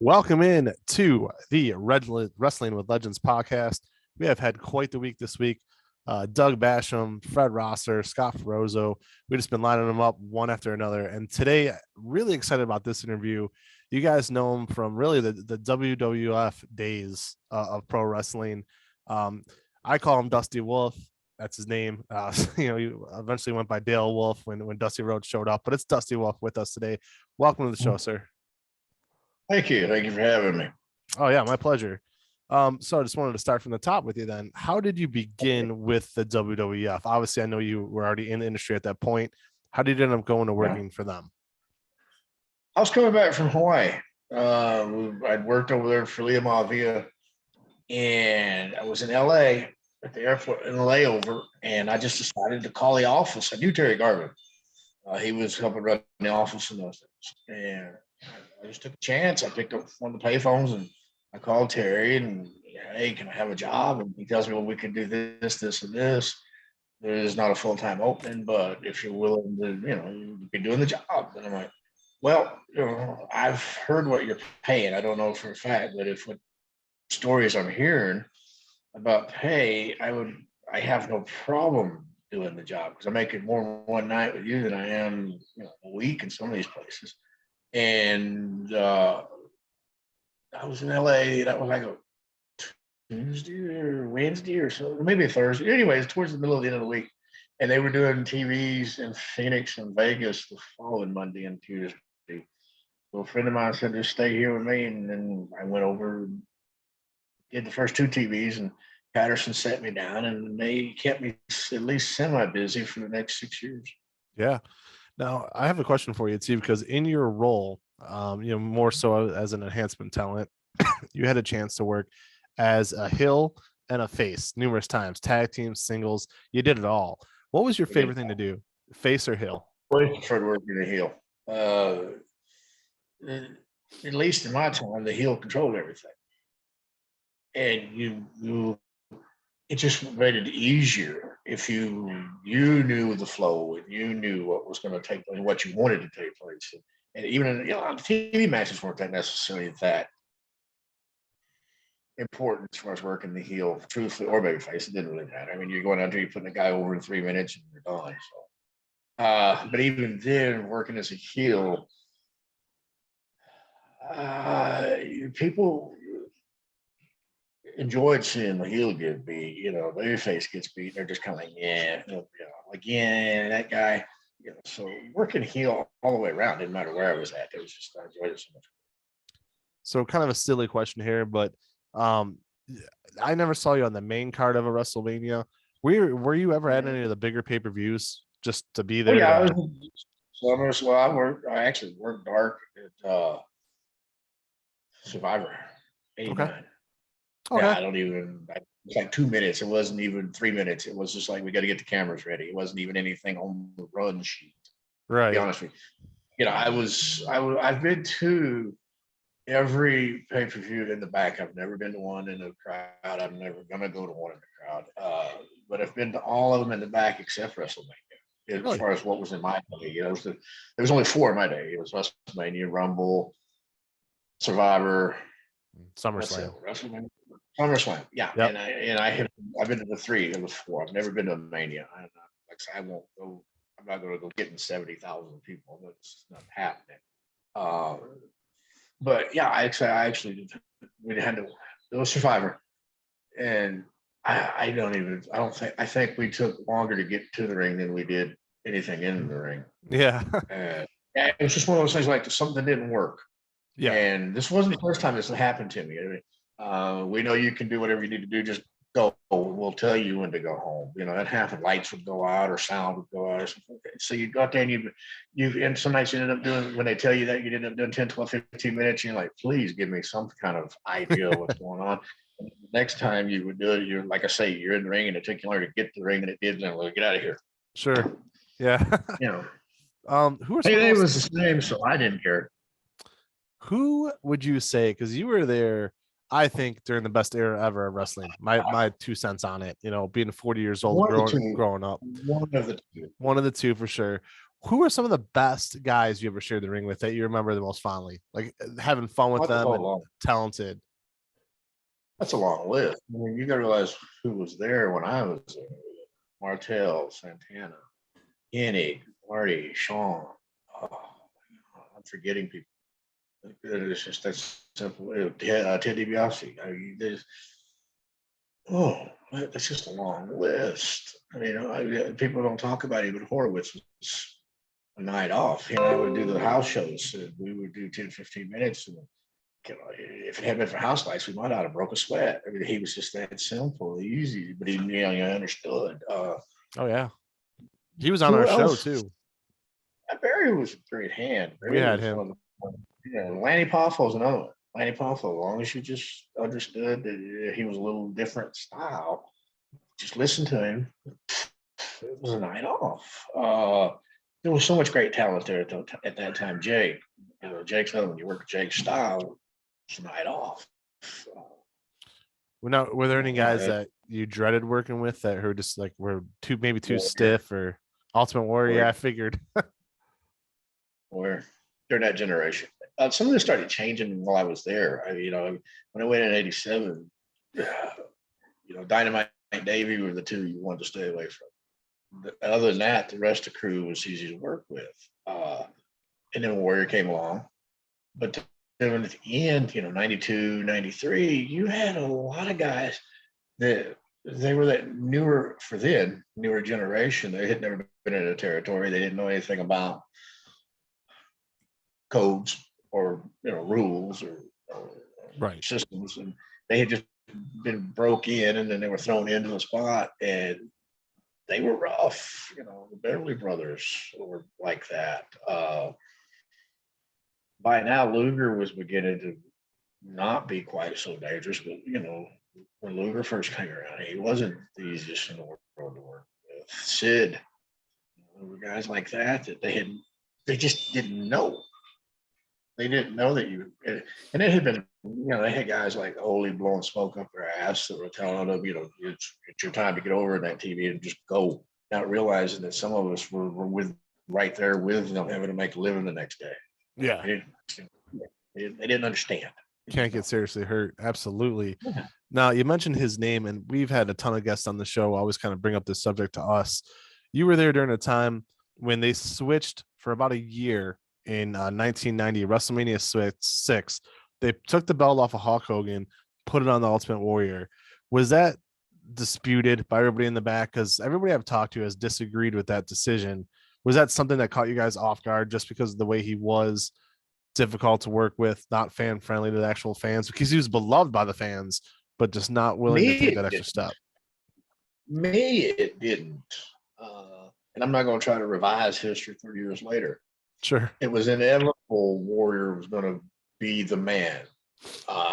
Welcome in to the Wrestling with Legends podcast. We have had quite the week this week. Doug Basham, Fred Rosser, Scott Ferozzo. We've just been lining them up one after another. And today, really excited about this interview. You guys know him from really the WWF days of pro wrestling. I call him Dusty Wolfe. That's his name. He eventually went by Dale Wolfe when Dusty Rhodes showed up, but it's Dusty Wolfe with us today. Welcome to the show, sir. Thank you. Thank you for having me. Oh, yeah, my pleasure. So I just wanted to start from the top with you then. How did you begin with the WWF? Obviously, I know you were already in the industry at that point. How did you end up going to working for them? I was coming back from Hawaii. I'd worked over there for Leah Mavia, and I was in LA at the airport in a layover, and I just decided to call the office. I knew Terry Garvin. He was helping run the office in those days. And I just took a chance. I picked up one of the payphones and I called Terry and, hey, can I have a job? And he tells me, well, we can do this, this, and this. There is not a full-time opening, but if you're willing to, you be doing the job. And I'm like, well, I've heard what you're paying. I don't know for a fact, but if what stories I'm hearing about pay, I have no problem doing the job because I'm making more one night with you than I am, a week in some of these places. And I was in LA. That was like a Tuesday or Wednesday or so, maybe a Thursday. Anyways, towards the middle of the end of the week. And they were doing TVs in Phoenix and Vegas the following Monday and Tuesday. So a friend of mine said, just stay here with me. And then I went over and did the first two TVs, and Patterson set me down, and they kept me at least semi-busy for the next 6 years. Yeah. Now, I have a question for you, too, because in your role, more so as an enhancement talent, you had a chance to work as a heel and a face numerous times, tag teams, singles. You did it all. What was your favorite thing to do, face or heel? I preferred working a heel. At least in my time, the heel controlled everything. And it just made it easier if you knew the flow and you knew what was going to take place, what you wanted to take place. And even TV matches weren't that necessarily that important as far as working the heel, truthfully, or babyface. It didn't really matter. I mean, you're going out there, you're putting a guy over in 3 minutes and you're done. So, but even then, working as a heel, people enjoyed seeing the heel get beat. Babyface gets beat. They're just kind of like, that guy. So working heel all the way around didn't matter where I was at. It was just I enjoyed it so much. So kind of a silly question here, but I never saw you on the main card of a WrestleMania. Were you ever at any of the bigger pay-per-views just to be there? I was I actually worked dark at Survivor 89. Okay. Yeah, it's like 2 minutes. It wasn't even 3 minutes. It was just like, we got to get the cameras ready. It wasn't even anything on the run sheet. Right. To be honest with you. I've been to every pay-per-view in the back. I've never been to one in the crowd. I'm never going to go to one in the crowd. But I've been to all of them in the back except WrestleMania. As far as what was in my day, there was only 4 in my day. It was WrestleMania, Rumble, Survivor, SummerSlam. SummerSlam, yeah. Yep. I've been to the 3. There was 4. I've never been to a Mania. I won't go. I'm not going to go getting 70,000 people. That's not happening. But yeah, I actually we had to do a Survivor, and I think we took longer to get to the ring than we did anything in the ring. Yeah. It was just one of those things like something didn't work. Yeah. And this wasn't the first time this happened to me. We know you can do whatever you need to do. Just go. We'll tell you when to go home. That happened. Lights would go out or sound would go out or something. So you got there and and some nights you ended up doing, when they tell you that, you ended up doing 10, 12, 15 minutes. And you're like, please give me some kind of idea of what's going on. And the next time you would do it, you're like I say, you're in the ring and it took you longer to get to the ring than it did. Then we'll get out of here. Sure. Yeah. Who are it was the same, so I didn't care. Who would you say, because you were there, I think, during the best era ever of wrestling, my 2 cents on it, being 40 years old, growing up. One of the two for sure. who are some of the best guys you ever shared the ring with that you remember the most fondly? Like having fun with them and talented. That's a long list. I mean, you got to realize who was there when I was there. Martel, Santana, Kenny, Marty, Shawn. Oh, I'm forgetting people. It's just that simple. Ted DiBiase. I mean, that's just a long list. I mean, people don't talk about it, but Horowitz was a night off. I would do the house shows. We would do 10, 15 minutes. And if it hadn't been for house lights, we might not have broke a sweat. I mean, he was just that simple, easy, but he understood. Oh, yeah. He was on our show, too. Barry was a great hand. We had him. Lanny Poffo is another one. Lanny Poffo, as long as you just understood that he was a little different style, just listen to him. It was a night off. There was so much great talent there at that time. Jake, Jake's another one. You work with Jake's style, it's a night off. Were there any guys that you dreaded working with that were just like were maybe too stiff or Ultimate Warrior? Yeah, I figured. Or during that generation. Some of this started changing while I was there. When I went in '87, Dynamite and Davey were the two you wanted to stay away from. Other than that, the rest of the crew was easy to work with. And then Warrior came along. But then at the end, 92, 93, you had a lot of guys that they were that newer generation. They had never been in a territory. They didn't know anything about codes or rules or systems, and they had just been broke in, and then they were thrown into the spot, and they were rough. The Beverly Brothers were like that. By now, Luger was beginning to not be quite so dangerous, but when Luger first came around, he wasn't the easiest in the world to work with. Sid, there were guys like that they just didn't know. They didn't know that and it had been, they had guys like Ole blowing smoke up their ass that were telling them, it's your time to get over in that TV and just go, not realizing that some of us were right there with them having to make a living the next day. Yeah. They didn't understand. Can't get seriously hurt. Absolutely. Yeah. Now, you mentioned his name, and we've had a ton of guests on the show. I always kind of bring up this subject to us. You were there during a time when they switched for about a year in 1990, WrestleMania 6. They took the belt off of Hulk Hogan, put it on the Ultimate Warrior. Was that disputed by everybody in the back? Because everybody I've talked to has disagreed with that decision. Was that something that caught you guys off guard just because of the way he was difficult to work with, not fan friendly to the actual fans? Because he was beloved by the fans, but just not willing to take that extra step. Me, it didn't. And I'm not going to try to revise history 30 years later. Sure. It was inevitable Warrior was going to be the man.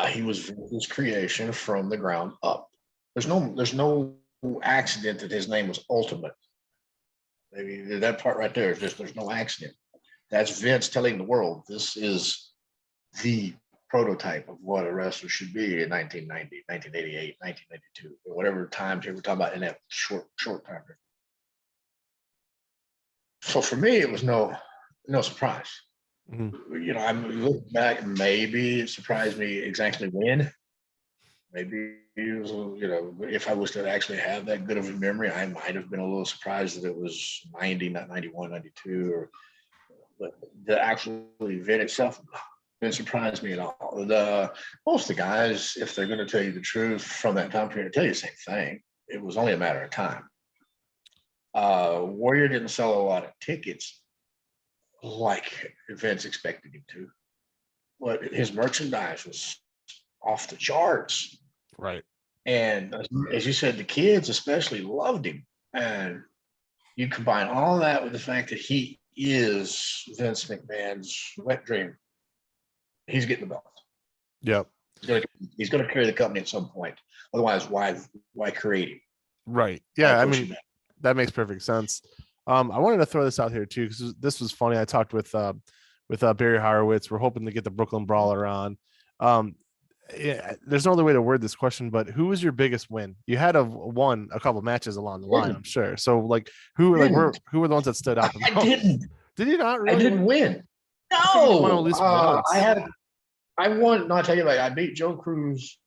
He was his creation from the ground up. There's no accident that his name was Ultimate. Maybe that part right there is just there's no accident. That's Vince telling the world this is the prototype of what a wrestler should be in 1990, 1988, 1992, or whatever time we're talking about in that short time. So for me, it was no surprise. Mm-hmm. I'm looking back, maybe it surprised me exactly when. Maybe it was, if I was to actually have that good of a memory, I might have been a little surprised that it was 90, not 91, 92, but the actual event itself didn't surprise me at all. Most of the guys, if they're going to tell you the truth from that time period, tell you the same thing. It was only a matter of time. Warrior didn't sell a lot of tickets like Vince expected him to, but his merchandise was off the charts. Right. And as you said, the kids especially loved him. And you combine all that with the fact that he is Vince McMahon's wet dream. He's getting the belt. Yep. He's going to carry the company at some point. Otherwise, why create him? Right. Yeah. I mean, that makes perfect sense. I wanted to throw this out here too, because this was funny. I talked with Barry Horowitz. We're hoping to get the Brooklyn Brawler on. There's no other way to word this question, but who was your biggest win? You had won a couple matches along the line, I'm sure. So who were the ones that stood out the most? I didn't. Did you not really? I didn't win. You won at No, least once. I won. No, I tell you, like I beat Joe Cruz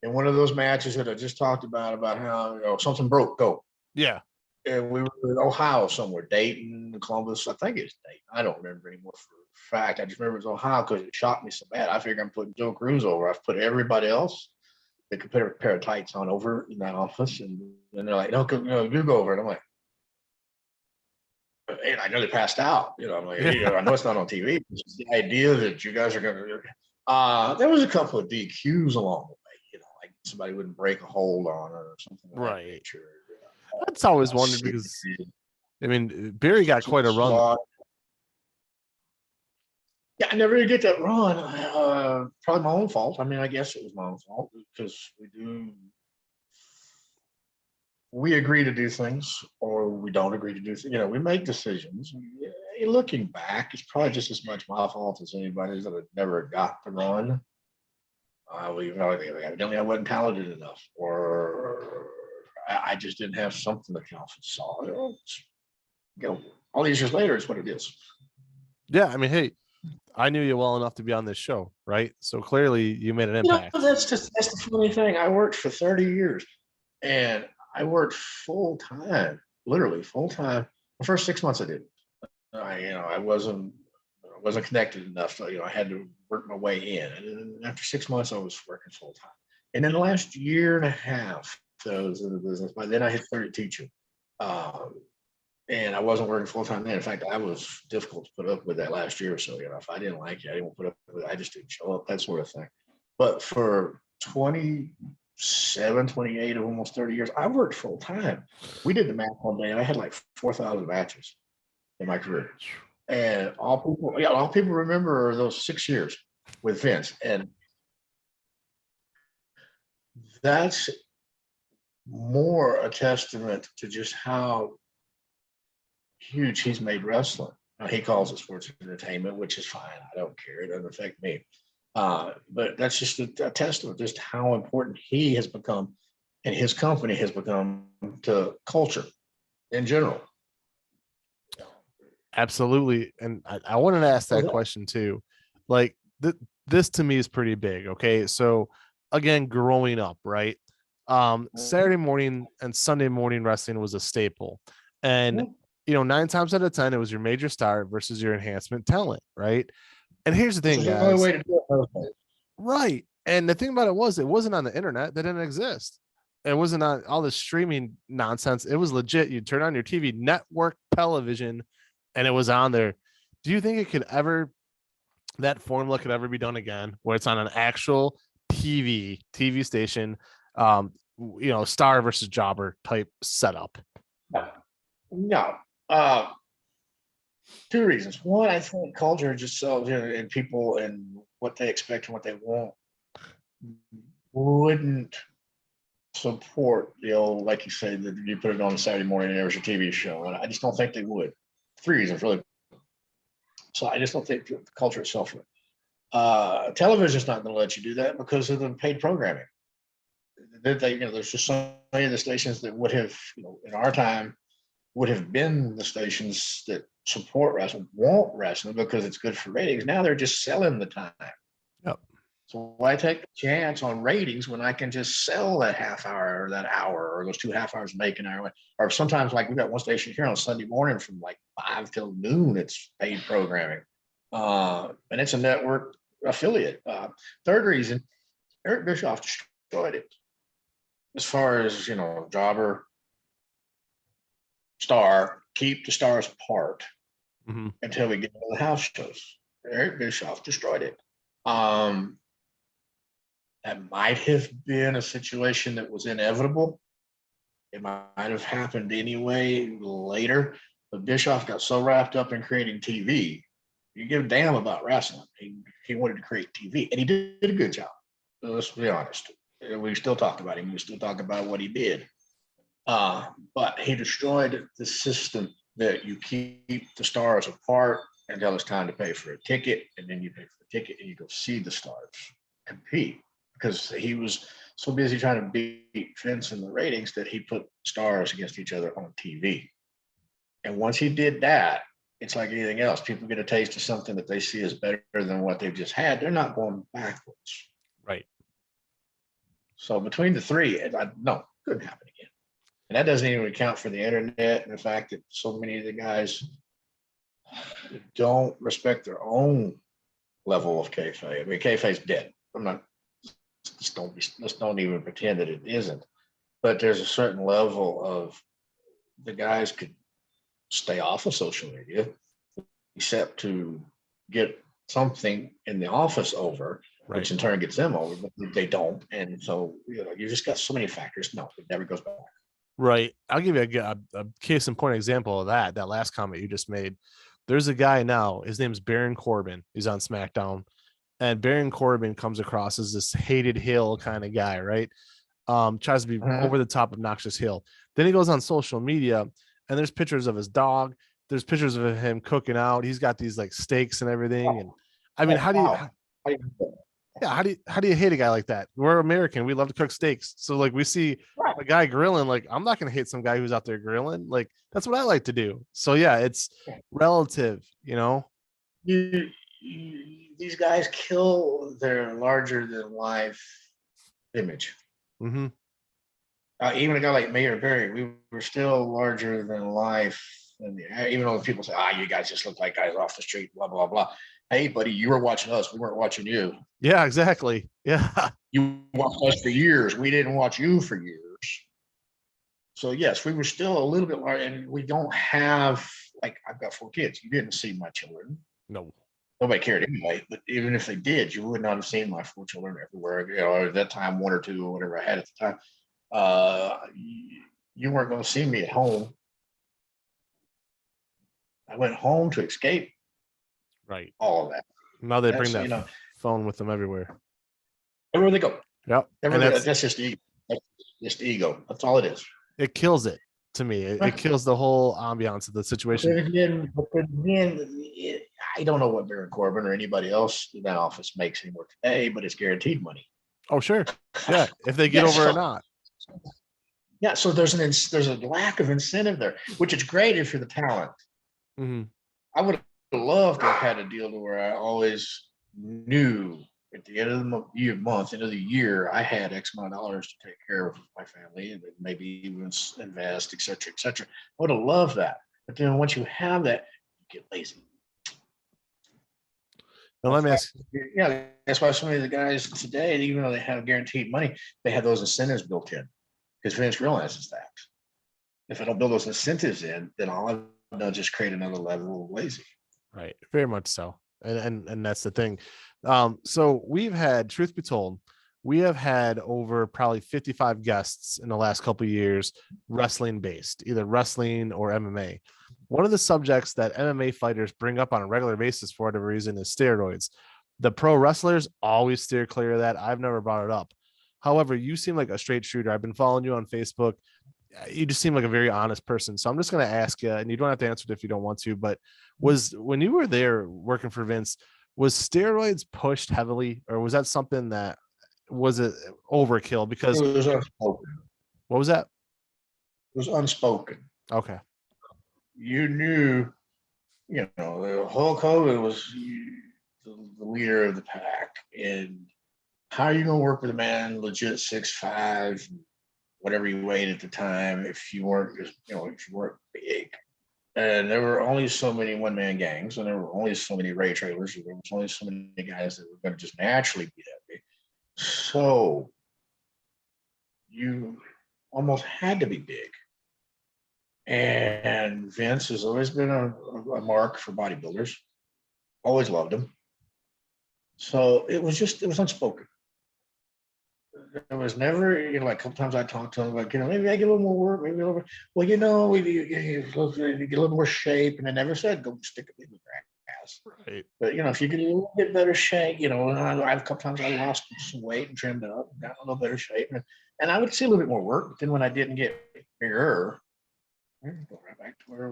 in one of those matches that I just talked about how something broke. Go. Yeah. And we were in Ohio somewhere, Dayton, Columbus. I think it's Dayton. I don't remember anymore for a fact. I just remember it was Ohio because it shocked me so bad. I figured I'm putting Joe Cruz over. I've put everybody else that could put a pair of tights on over in that office, and they're like, "No, you go over." And I'm like, and I nearly passed out. I'm like, I know it's not on TV. It's just the idea that you guys are going to. There was a couple of DQs along the way. Like somebody wouldn't break a hold on it or something like that nature. That's always wondered because, I mean, Barry got quite a run. Yeah, I never did get that run. Probably my own fault. I mean, I guess it was my own fault because we agree to do things or we don't agree to do things. We make decisions. Looking back, it's probably just as much my fault as anybody's that I never got the run. Evidently I wasn't talented enough, or I just didn't have something the Calvin saw. All these years later, it's what it is. Yeah, I mean, hey, I knew you well enough to be on this show, right? So clearly, you made an impact. That's the funny thing. I worked for 30 years, and I worked full time, literally full time. The first 6 months I did. I wasn't connected enough, so I had to work my way in. And then after 6 months, I was working full time. And then the last year and a half that I was in the business, by then I hit 30 teaching. And I wasn't working full time then. In fact, I was difficult to put up with that last year or so. If I didn't like it, I didn't put up with it. I just didn't show up, that sort of thing. But for 27, 28 of almost 30 years, I worked full time. We did the math one day, and I had like 4,000 matches in my career. And all people remember are those 6 years with Vince. And that's more a testament to just how huge he's made wrestling. He calls it sports entertainment, which is fine. I don't care. It doesn't affect me. But that's just a testament just how important he has become and his company has become to culture in general. Absolutely. And I wanted to ask that question too. Like this to me is pretty big. Okay. So again, growing up, right? Saturday morning and Sunday morning wrestling was a staple. And 9 times out of 10, it was your major star versus your enhancement talent, right? And here's the thing, guys. The only way to do it. Right. And the thing about it wasn't on the internet. That didn't exist. It wasn't on all this streaming nonsense. It was legit. You'd turn on your TV, network television, and it was on there. Do you think that formula could ever be done again, where it's on an actual TV station, star versus jobber type setup? No. Two reasons. One, I think culture just sells and people and what they expect and what they want wouldn't support the old, like you say, that you put it on a Saturday morning and there was a TV show. And I just don't think they would. 3 reasons, really. So I just don't think the culture itself would. Television's not going to let you do that because of the paid programming. There's just so many of the stations that would have, in our time, would have been the stations that support wrestling, want wrestling because it's good for ratings. Now they're just selling the time. Yep. So why take a chance on ratings when I can just sell that half hour or that hour or those 2 half hours make an hour? Or sometimes, like, we've got one station here on Sunday morning from like 5 till noon, it's paid programming. And it's a network affiliate. Third reason, Eric Bischoff destroyed it. As far as, jobber, star, keep the stars apart until we get to the house shows. Eric Bischoff destroyed it. That might have been a situation that was inevitable. It might have happened anyway later, but Bischoff got so wrapped up in creating TV. You give a damn about wrestling. He wanted to create TV, and he did a good job. So let's be honest. We still talk about him. We still talk about what he did. But he destroyed the system that you keep the stars apart until it's time to pay for a ticket, and then you pay for the ticket and you go see the stars compete, because he was so busy trying to beat Vince in the ratings that he put stars against each other on TV. And once he did that, it's like anything else. People get a taste of something that they see as better than what they've just had. They're not going backwards. Right. So between the three, no, couldn't happen again. And that doesn't even account for the internet and the fact that so many of the guys don't respect their own level of kayfabe. I mean, kayfabe's dead. I'm not. Let's don't even pretend that it isn't. But there's a certain level of the guys could stay off of social media, except to get something in the office over, Right. which in turn gets them over, but they don't. And so, you just got so many factors. No, it never goes back. Right. I'll give you a case in point example of that last comment you just made. There's a guy now, his name's Baron Corbin. He's on SmackDown. And Baron Corbin comes across as this hated heel kind of guy, right? Tries to be over the top obnoxious heel. Then he goes on social media and there's pictures of his dog. There's pictures of him cooking out. He's got these like steaks and everything. And I mean, how do you hate a guy like that? We're American. We love to cook steaks. So like we see a guy grilling, like I'm not going to hate some guy who's out there grilling. Like that's what I like to do. So yeah, it's relative, These guys kill their larger than life image. Mm-hmm. Even a guy like me or Barry, we were still larger than life. And even though people say, you guys just look like guys off the street, blah, blah, blah. Hey, buddy, you were watching us. We weren't watching you. Yeah, exactly. Yeah. You watched us for years. We didn't watch you for years. So, yes, we were still a little bit large. And we don't have, like, I've got 4 kids. You didn't see my children. No. Nobody cared anyway. But even if they did, you would not have seen my 4 children everywhere. At that time, 1 or 2 or whatever I had at the time. You weren't going to see me at home. I went home to escape. Right. All of that. Now they bring that phone with them everywhere. Everywhere they go. Yep. That's just ego. That's just ego. That's all it is. It kills it to me. It kills the whole ambiance of the situation. But then, I don't know what Baron Corbin or anybody else in that office makes anymore today, but it's guaranteed money. Oh, sure. Yeah. If they get over or not. Yeah. So there's a lack of incentive there, which is great if you're the talent. Mm-hmm. I would have loved to have had a deal to where I always knew at the end of the month, end of the year, I had X amount of dollars to take care of my family and maybe even invest, et cetera, et cetera. I would have loved that. But then once you have that, you get lazy. Now let me ask. Yeah, that's why so many of the guys today, even though they have guaranteed money, they have those incentives built in because Vince realizes that. If I don't build those incentives in, then they'll just create another level of lazy. Right. Very much so. And that's the thing. So we've had, truth be told, we have had over probably 55 guests in the last couple of years, wrestling based, either wrestling or MMA. One of the subjects that MMA fighters bring up on a regular basis for whatever reason is steroids. The pro wrestlers always steer clear of that. I've never brought it up. However, you seem like a straight shooter. I've been following you on Facebook. You just seem like a very honest person. So I'm just going to ask you, and you don't have to answer it if you don't want to, but when you were there working for Vince, was steroids pushed heavily, or was that something that was it overkill? Because it was unspoken. What was that? It was unspoken. Okay. You knew, the Hulk Hogan was the leader of the pack, and how are you going to work with a man legit 6'5", whatever you weighed at the time, if you weren't big? And there were only so many one-man gangs, and there were only so many Ray trailers, and there was only so many guys that were going to just naturally be that big. So you almost had to be big. And Vince has always been a mark for bodybuilders. Always loved him. So it was unspoken. There was never, like a couple times I talked to him, like, maybe I get a little more work, maybe a little, well, you get a little more shape, and I never said go stick a big grass. Right. But if you get a little bit better shape, I've a couple times I lost some weight and trimmed up, got a little better shape, and I would see a little bit more work. But then when I didn't get bigger, I go right back to where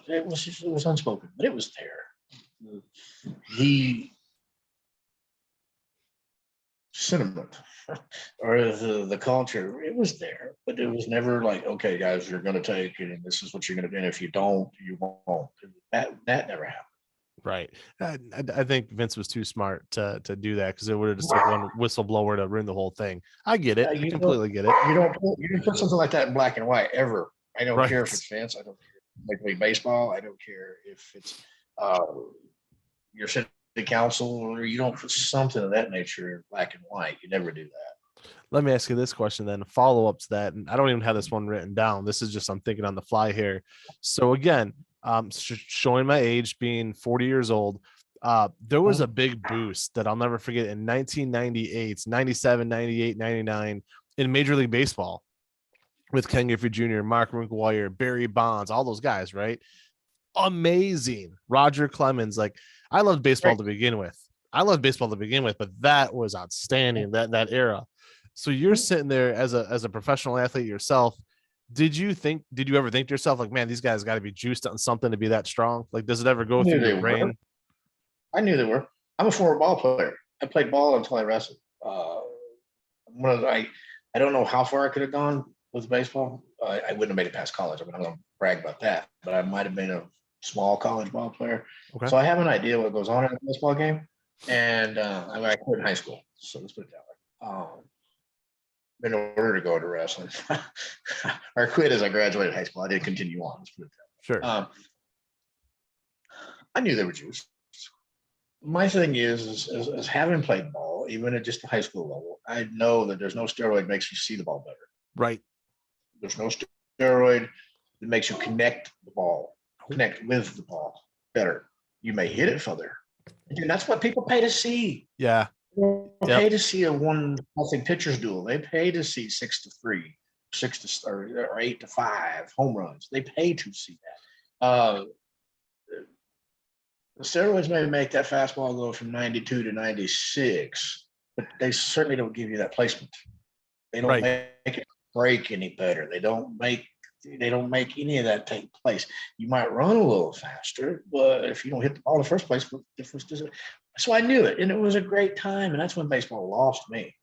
it was unspoken, but it was there. The sentiment or the culture, it was there, but it was never like, okay, guys, you're going to take it, and this is what you're going to do. And if you don't, you won't. That never happened. Right. I think Vince was too smart to do that, because it would have just took one whistleblower to ruin the whole thing. I get it. I completely get it. You don't put something like that in black and white ever. I don't care if it's Vince. I don't care if it's Major League Baseball. I don't care if it's your city council, or you don't put something of that nature in black and white. You never do that. Let me ask you this question then, follow up to that. And I don't even have this one written down. This is just, I'm thinking on the fly here. So again, showing my age, being 40 years old, there was a big boost that I'll never forget in 1998, 97, 98, 99 in Major League Baseball with Ken Griffey Jr., Mark McGwire, Barry Bonds, all those guys, right? Amazing. Roger Clemens. Like, I loved baseball to begin with. But that was outstanding, that era. So you're sitting there as a professional athlete yourself. Did you ever think to yourself, like, man, these guys got to be juiced on something to be that strong? Like, does it ever go through your brain? I knew they were. I'm a former ball player. I played ball until I wrestled. I don't know how far I could have gone with baseball. I wouldn't have made it past college. I mean, I'm going to brag about that, but I might have been a small college ball player. Okay. So I have an idea what goes on in a baseball game. And I quit in high school. So let's put it that way. In order to go to wrestling, or quit as I graduated high school. I didn't continue on. Let's put it that way. Sure. I knew they were juiced. My thing is having played ball, even at just the high school level, I know that there's no steroid makes you see the ball better. Right. There's no steroid that makes you connect with the ball better. You may hit it further. And that's what people pay to see. Yeah. They pay to see a 1-0 pitcher's duel. They pay to see 6-3, or 8-5 home runs. They pay to see that. The steroids may make that fastball go from 92 to 96, but they certainly don't give you that placement. They don't make it break any better. They don't make any of that take place. You might run a little faster, but if you don't hit the ball in the first place, what difference does it? So I knew it, and it was a great time, and that's when baseball lost me.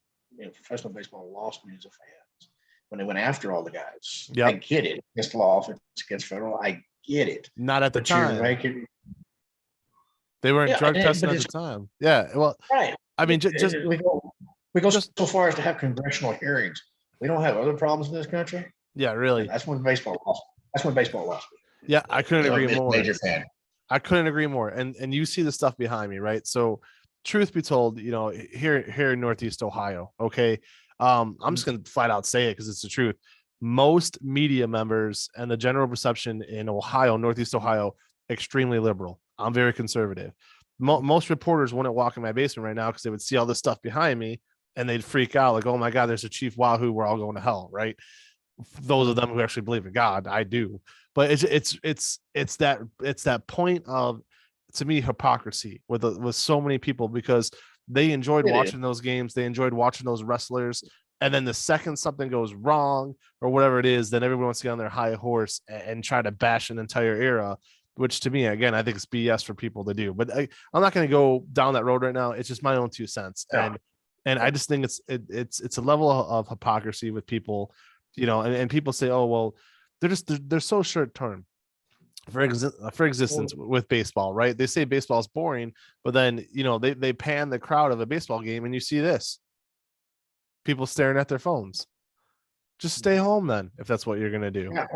Professional baseball lost me as a fan when they went after all the guys. Yep. I get it. Against law, if it's against federal, I get it. Not at the time. They weren't drug testing at the time. Yeah, well, right. I mean, just we go so far as to have congressional hearings. We don't have other problems in this country. Yeah, really. And that's when baseball lost. Yeah, I couldn't agree more. Major fan. I couldn't agree more. And you see the stuff behind me, right? So, truth be told, here in Northeast Ohio, okay, I'm just gonna flat out say it because it's the truth. Most media members and the general perception in Ohio, Northeast Ohio, extremely liberal. I'm very conservative. Most reporters wouldn't walk in my basement right now because they would see all this stuff behind me and they'd freak out, like, oh my God, there's a Chief Wahoo, we're all going to hell, right? Those of them who actually believe in God, I do. But it's that point of, to me, hypocrisy with so many people, because they enjoyed watching those games, they enjoyed watching those wrestlers, and then the second something goes wrong or whatever it is, then everyone wants to get on their high horse and try to bash an entire era, which to me, again, I think it's BS for people to do. But I'm not going to go down that road right now. It's just my own 2 cents, and I just think it's a level of hypocrisy with people. And people say, oh, well, they're so short term for existence with baseball, right? They say baseball is boring, but then, they pan the crowd of a baseball game and you see this, people staring at their phones. Just stay home then, if that's what you're going to do. Yeah,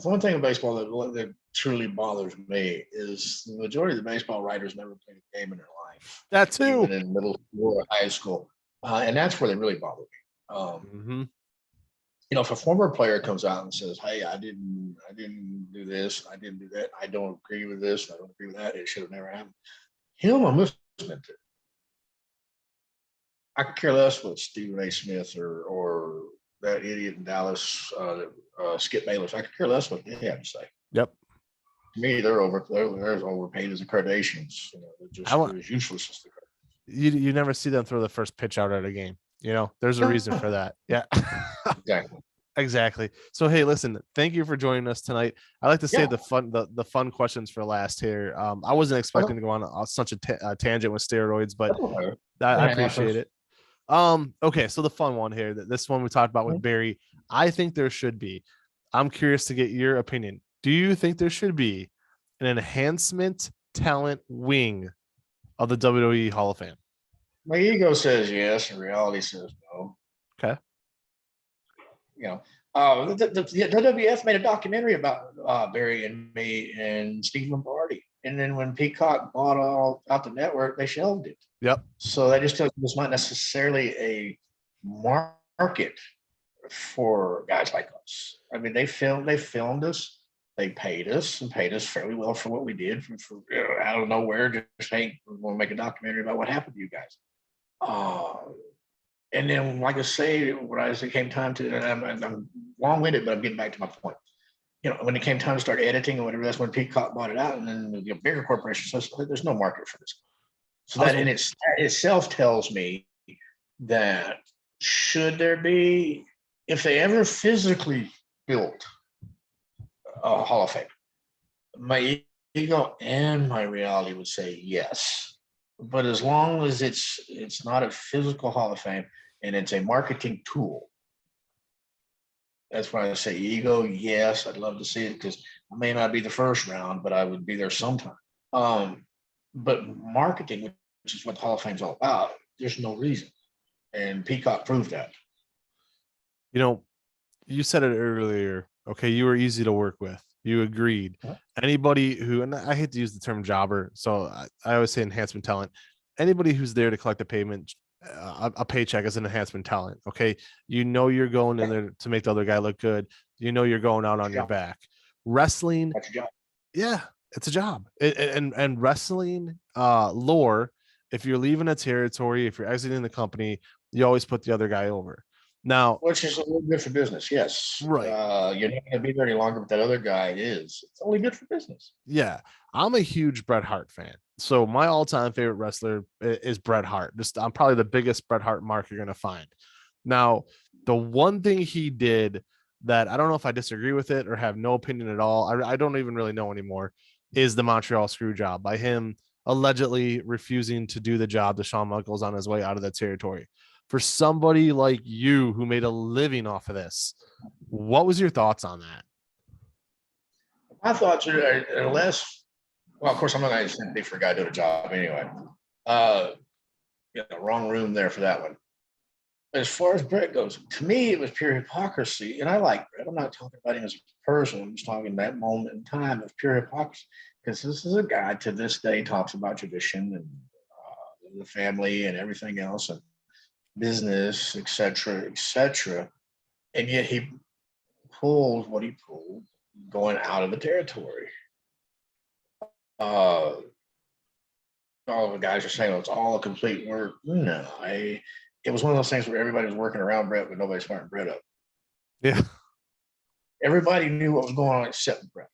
one thing of baseball that truly bothers me is the majority of the baseball writers never played a game in their life. That too. Even in middle school or high school. And that's where they really bother me. If a former player comes out and says, hey, I didn't do this, I didn't do that, I don't agree with this, I don't agree with that, it should have never happened. I'm listening to. I could care less what Stephen A. Smith or that idiot in Dallas, Skip Bayless. I could care less what they have to say. Yep. To me, they're overpaid as the Kardashians. They're as useless as the Kardashians. You never see them throw the first pitch out at a game. There's a reason for that. Yeah. Exactly. So, hey, listen, thank you for joining us tonight. I like to save the fun questions for last here. I wasn't expecting to go on such a tangent with steroids, but I appreciate it. Okay, so the fun one here, this one we talked about with Barry, I think there should be. I'm curious to get your opinion. Do you think there should be an enhancement talent wing of the WWE Hall of Fame? My ego says yes, and reality says no. Okay. You know, the WWF made a documentary about Barry and me and Steve Lombardi. And then when Peacock bought all out the network, they shelved it. Yep. So that just tells you it's not necessarily a market for guys like us. I mean, they filmed us, they paid us and paid us fairly well for what we did for out of nowhere. Just, hey, we're going to make a documentary about what happened to you guys. And then, like I say, when it came time to, and I'm long-winded, but I'm getting back to my point. You know, when it came time to start editing or whatever, that's when Peacock bought it out, and then the bigger corporation says there's no market for this. So that in itself tells me that should there be, if they ever physically built a Hall of Fame, my ego and my reality would say yes. But as long as it's not a physical Hall of Fame and it's a marketing tool, that's why I say ego, yes, I'd love to see it because I may not be the first round, but I would be there sometime. But marketing, which is what the Hall of Fame's all about, there's no reason. And Peacock proved that. You know, you said it earlier. Okay, you were easy to work with. You agreed. Huh? Anybody who, and I hate to use the term jobber, so I always say enhancement talent. Anybody who's there to collect a payment, a paycheck as an enhancement talent. Okay, you know you're going in there to make the other guy look good. You know you're going out on your back. Wrestling, that's your job. Yeah, it's a job. And wrestling lore, if you're leaving a territory, if you're exiting the company, you always put the other guy over. Now, which is a little good for business, yes. Right. You're not going to be there any longer, but that other guy is. It's only good for business. Yeah, I'm a huge Bret Hart fan. So my all-time favorite wrestler is Bret Hart. I'm probably the biggest Bret Hart mark you're going to find. Now, the one thing he did that I don't know if I disagree with it or have no opinion at all, I don't even really know anymore, is the Montreal screw job by him allegedly refusing to do the job to Shawn Michaels on his way out of the territory. For somebody like you who made a living off of this, what was your thoughts on that? My thoughts are, unless, well, of course, I'm not going to sympathy for a guy doing a job anyway. Wrong room there for that one. As far as Bret goes, to me, it was pure hypocrisy. And I like Bret. I'm not talking about him as a person. I'm just talking that moment in time of pure hypocrisy. Because this is a guy to this day talks about tradition and the family and everything else and business, etc. And yet he pulled what he pulled going out of the territory. All the guys are saying, it's all a complete work. No, it was one of those things where everybody was working around Bret, but nobody smarting Bret up. Yeah. Everybody knew what was going on except Bret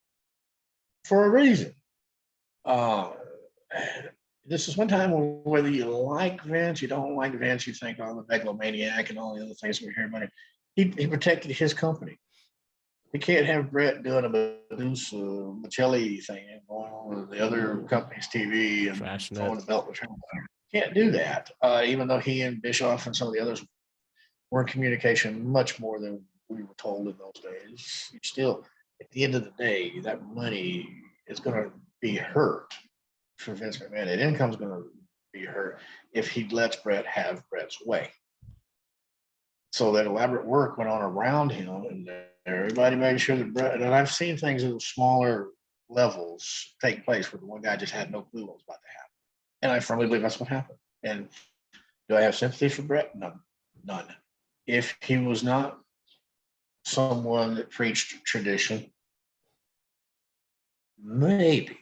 for a reason. This is one time whether you like Vince, you don't like Vince, you think, the megalomaniac and all the other things we hear about him. He protected his company. You can't have Bret doing a Medusa Michelli thing and going on the other company's TV and throwing the belt between them. Can't do that. Even though he and Bischoff and some of the others were in communication much more than we were told in those days. Still, at the end of the day, that money is going to be hurt for Vince McMahon. That income is going to be hurt if he lets Bret have Bret's way. So that elaborate work went on around him, and everybody made sure that Bret. And I've seen things at smaller levels take place where the one guy just had no clue what was about to happen. And I firmly believe that's what happened. And do I have sympathy for Bret? None. If he was not someone that preached tradition, maybe.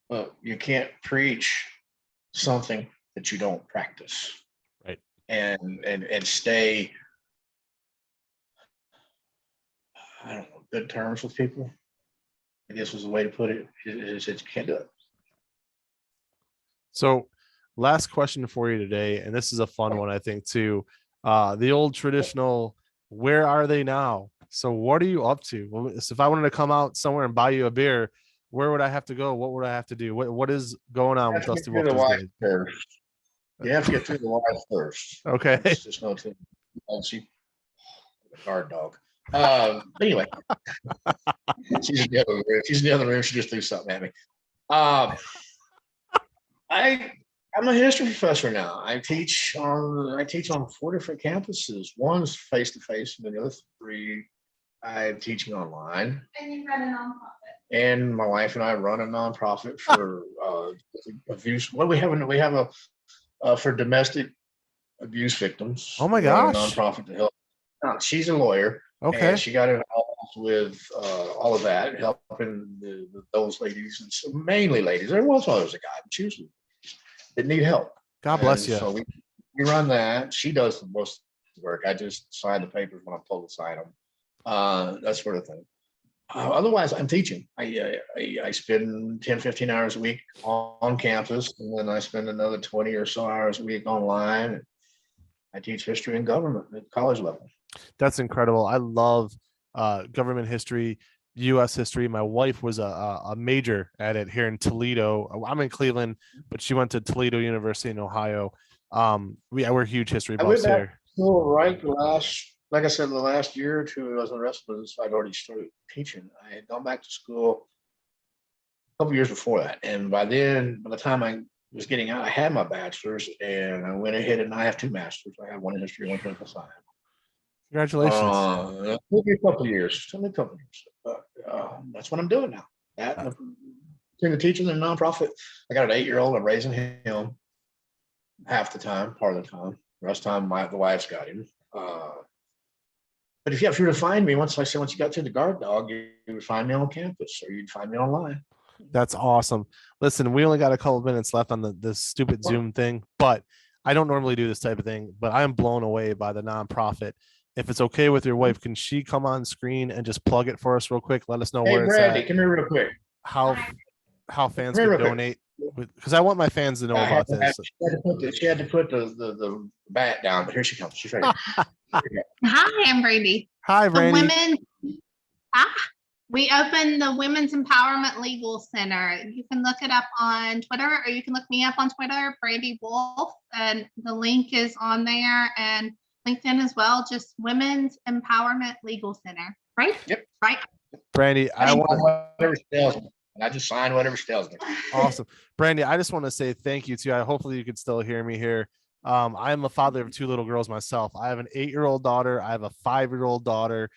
But you can't preach something that you don't practice. Right. And stay, I don't know, good terms with people. I guess was the way to put it. You can't do it. So last question for you today, and this is a fun one, I think, too. The old traditional, where are they now? So what are you up to? Well, so if I wanted to come out somewhere and buy you a beer, where would I have to go? What would I have to do? What is going on with Dusty Wolfe? You have to get through the wife first. Okay. It's just no to she guard dog. Anyway, she's in the other room. She's in the other room. She just threw something at me. I'm a history professor now. I teach on 4 different campuses. One's face to face, and the other 3 I'm teaching online. And you run a nonprofit. And my wife and I run a nonprofit for abuse. Well, we have a for domestic abuse victims. Oh my We run a gosh. nonprofit to help. She's a lawyer. Okay. And she got involved with all of that, helping those ladies, and so mainly ladies. There was a guy, but she was that need help. God bless you. So we run that. She does the most work. I just sign the papers when I'm told to sign them. That sort of thing. Otherwise, I'm teaching. I spend 10, 15 hours a week on campus, and then I spend another 20 or so hours a week online. I teach history and government at college level. That's incredible. I love government history, U.S. history. My wife was a major at it here in Toledo. I'm in Cleveland, but she went to Toledo University in Ohio. We're huge history buffs here. Right, like I said, the last year or 2, I was in wrestling. I'd already started teaching. I had gone back to school a couple years before that, and by the time I was getting out, I had my bachelor's, and I went ahead and I have 2 masters. I have one in history, one political science. Congratulations. It took me a couple of years. But that's what I'm doing now. Between the teaching and the nonprofit, I got an 8-year-old. I'm raising him half the time, part of the time. The rest of the time, the wife's got him. But if you were to find me, once you got through the guard dog, you would find me on campus, or you'd find me online. That's awesome. Listen, we only got a couple of minutes left on this stupid Zoom thing, but I don't normally do this type of thing, but I am blown away by the nonprofit. If it's okay with your wife, can she come on screen and just plug it for us real quick? Let us know where Brandy, it's at. come here real quick. How fans can donate, because I want my fans to know about this. She had to put the bat down, but here she comes. She's ready. Hi, I'm Brandy. Hi, Brandy. We opened the Women's Empowerment Legal Center. You can look it up on Twitter, or you can look me up on Twitter, Brandy Wolfe, and the link is on there, and LinkedIn as well. Just Women's Empowerment Legal Center, right? Yep. Right. Brandy, I just sign whatever she tells me. Awesome. Brandy, I just want to say thank you to you. Hopefully you can still hear me here. I am a father of 2 little girls myself. I have an 8-year-old daughter. I have a 5-year-old daughter.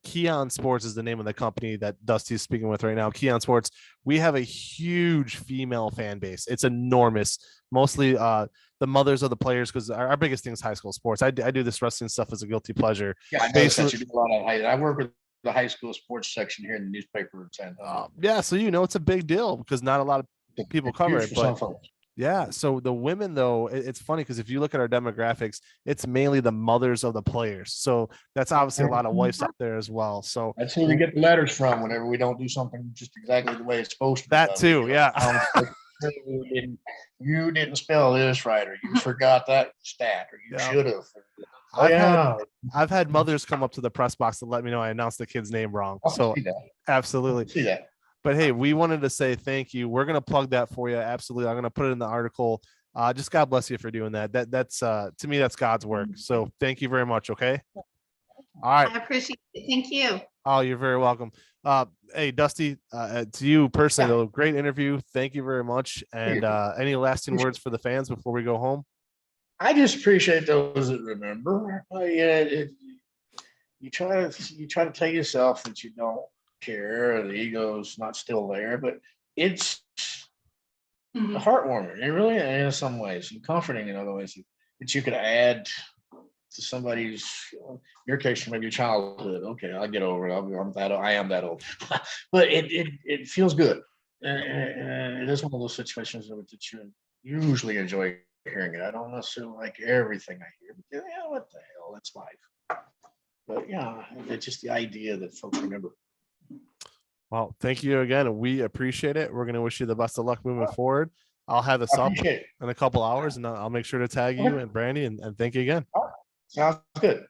Keon Sports is the name of the company that Dusty is speaking with right now. Keon Sports. We have a huge female fan base. It's enormous. Mostly the mothers of the players, because our biggest thing is high school sports. I do this wrestling stuff as a guilty pleasure. Yeah, I work with the high school sports section here in the newspaper in San Antonio. Yeah, so it's a big deal because not a lot of people cover it. But yeah, so the women, though, it's funny because if you look at our demographics, it's mainly the mothers of the players. So that's obviously a lot of wives up there as well. So that's who we get the letters from whenever we don't do something just exactly the way it's supposed to. That too, yeah. You didn't spell this right, or you forgot that stat, or you should have. I've had mothers come up to the press box to let me know I announced the kid's name wrong. So absolutely. See that. But hey, we wanted to say thank you. We're going to plug that for you. Absolutely. I'm going to put it in the article. Just God bless you for doing that. That's to me, that's God's work. So thank you very much. Okay. All right. I appreciate it. Thank you. Oh, you're very welcome. Hey, Dusty, to you personally, though, great interview. Thank you very much. And any lasting words for the fans before we go home? I just appreciate those that remember. You try to tell yourself that you don't care, or the ego's not still there, but it's heartwarming. It really is in some ways, and comforting in other ways that you could add to somebody's, in your case, maybe your childhood. Okay, I'll get over it. I am that old. But it feels good. It is one of those situations that you usually enjoy hearing it. I don't necessarily like everything I hear, but what the hell? That's life. But yeah, it's just the idea that folks remember. Well, thank you again. We appreciate it. We're going to wish you the best of luck moving forward. I'll have this up in a couple hours, and I'll make sure to tag you and Brandy and thank you again. Sounds good.